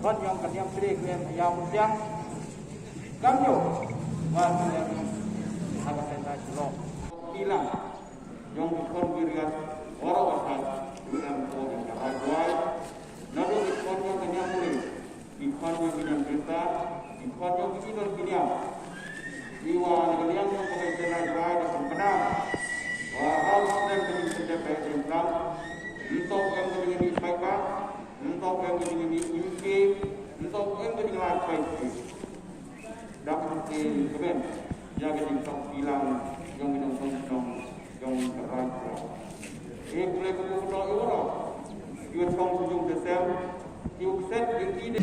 Kon yang kalian beri yang yang kamu masih agak tenda jelok hilang yang kon berikan orang-orang dengan orang Paraguay lalu ikon yang kalian beri ikon yang kalian kita ikon yang kita kalian jiwa kalian yang kalian Paraguay dan benar wahal dan kalian sudah Behdieñkhlam untuk yang kalian baikkan untuk yang kalian untuk yang kedua baik dapat dikemen jaga tingkap hilang yang menonton yang terakhir boleh kemudian orang you come to the cell you set the key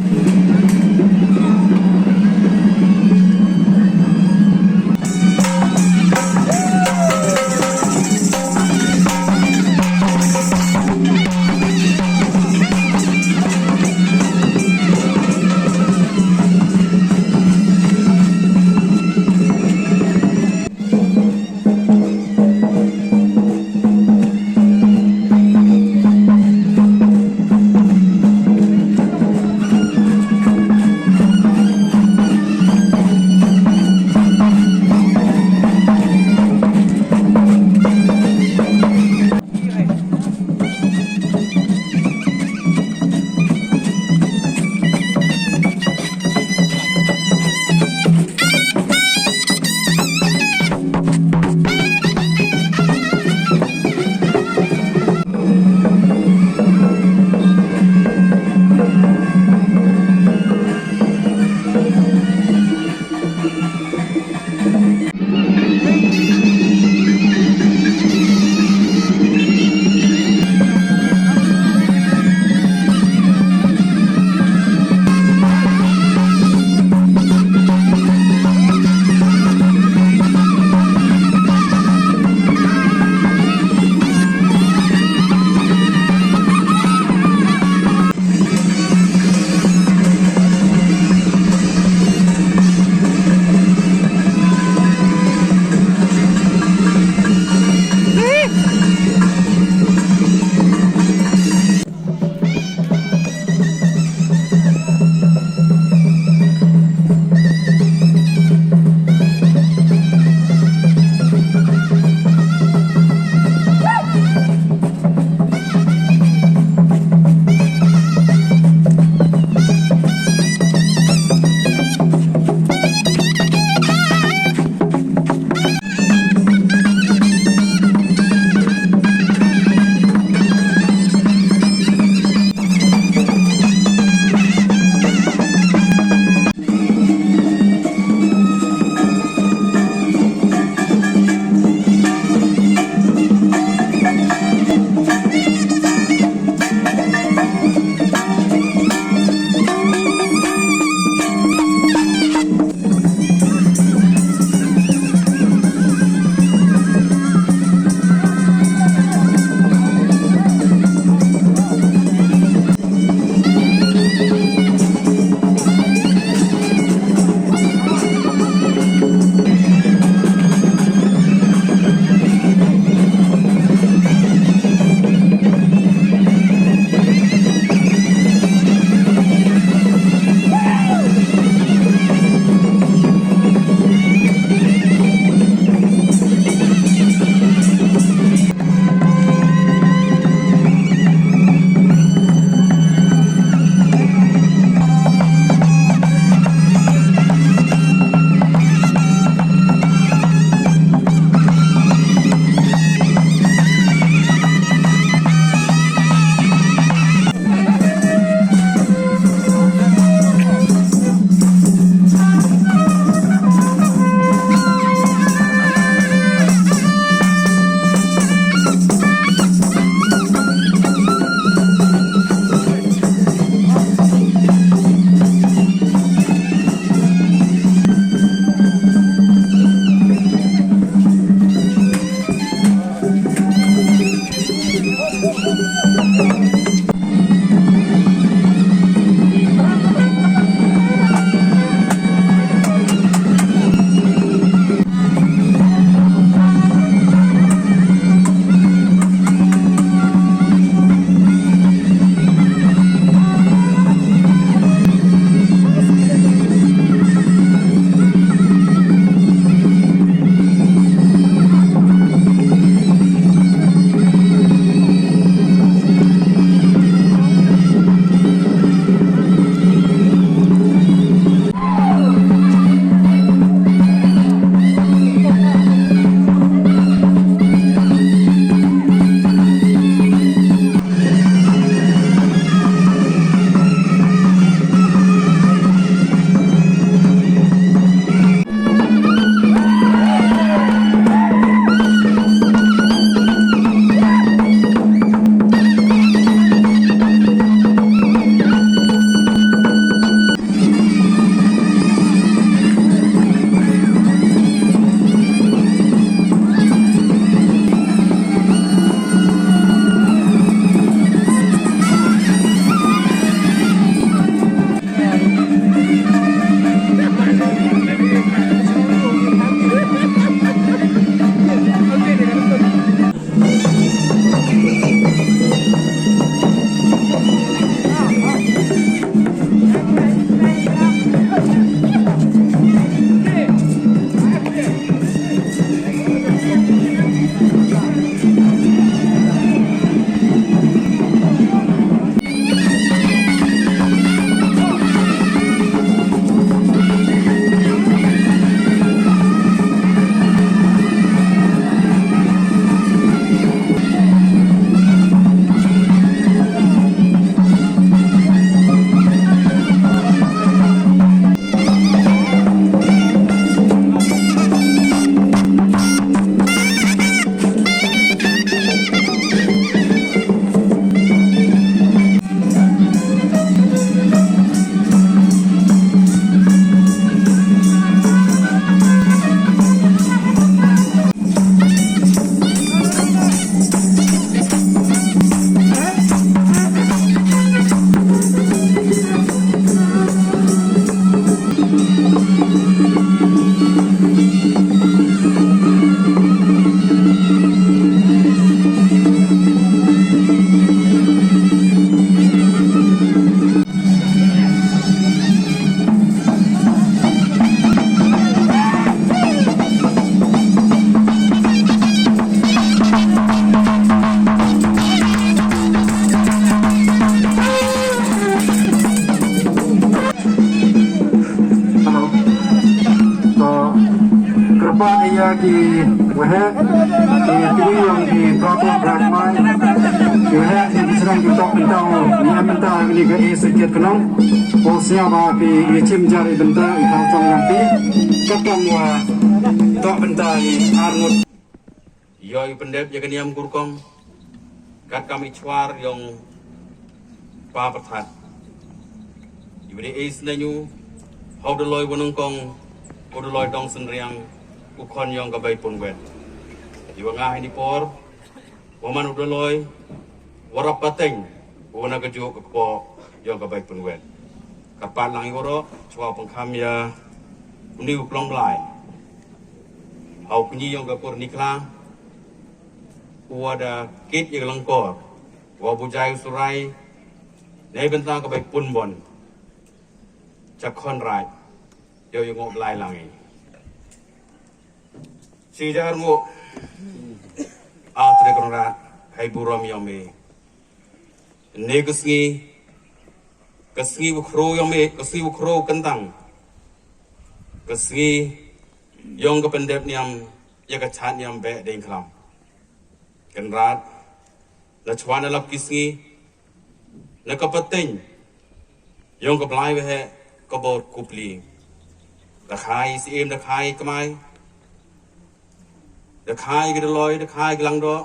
Kapan ia di wahai di pilih yang di program ramai wahai di serang kita bentang ni bentang ini ke sedikit kenal posnya bagi icim jari bentang ikan cong nanti kapan wah tak bentang arnut yoi pendep ya keniam kurkom kat kami cuar yang pa perthat yuri is nanyu hau de loy wonong kong hau de loy dong senriang ukon yang ka bai pun wen yu nga ini por woman udah loy warap pateng wana ka ju ko yang ka bai pun wen kapan lang yoro chwa pangkham ya uniu plong lai hau kunyi yang ka por nikla ada kit yang langkor wabujai surai nei bentang ka bai pun bonจะคอนไรเดี๋ยวยังงบลายหลังอีกสีจะงบอาตรีกรงรัฐให้บุรมียอมเอเนกสงีวุครูยอมเอกสงีวุครูกันตังกสงียองกับเป็นเด็บนิยมยากชาตินิยมเบะเด้งคลำกันรัฐและชวนนับกิสงีและก็ปัตติงยองกับลายไปเหก็บอดคุปลีตะไคร้ซีเอ็มตะไคร้ก็ไม่ตะไคร้ก็ลอยตะไคร้ก็ลังดอ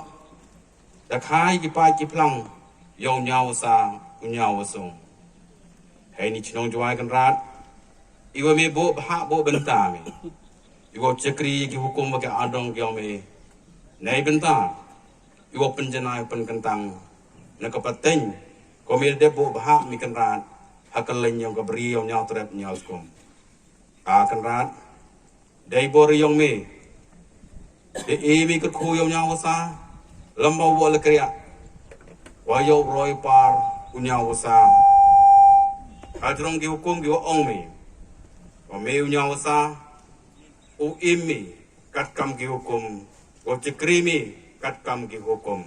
ตะไคร้ก็ไปก็พลังยองยาวซาอุยาวส่งให้นิชนองจวายกันรัดอีว่ามีโบบะโบเป็นตามีอีว่าจักรีกิหุคุมว่าแกอาดองเกี่ยวมีในเป็นตาอีว่าเป็นจนายเป็นกันตังนักก็ปัตติงก็มีเด็บโบบะมีกันรัดhakal yang kabri yang nyau terap nyau skum akan rat dai bori yang me de emi ke khu yang nyau sa lambau wala kriya wa yo roi par unyau sa ajrong gi hukum gi ong me wa me unyau sa u imi kat kam gi hukum wa cikrimi kat kam gi hukum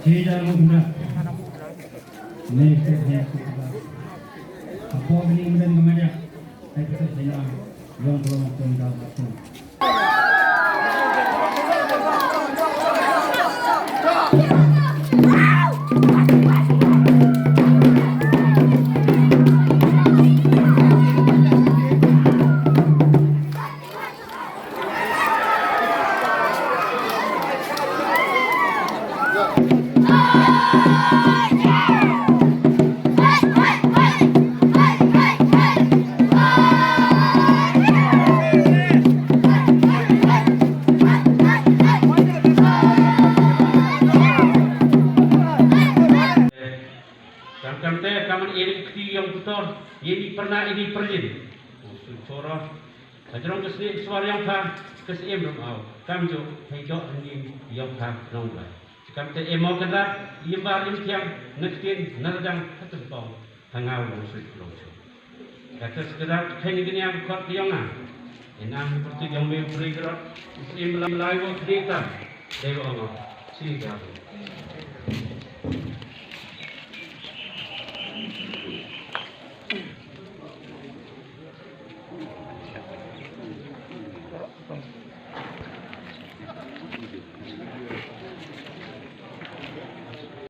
Tidak mudah. Mereka apa ini kemudian kemudian saya saya yang belum tinggal betul. Yang betul, ini pernah ini perjin. Suara, ajarong kesini suara yang kan kesini bermau. Kami jo, hijau ini yang kan nonggai. Kami te emo kendak, ia baru yang ngetin nerdang satu bau tengah longsu longsu. Kata sekedar hanya yang kuat yang enam seperti yang memberi gerak. Ini melalui waktu kita, dewa Allah, sih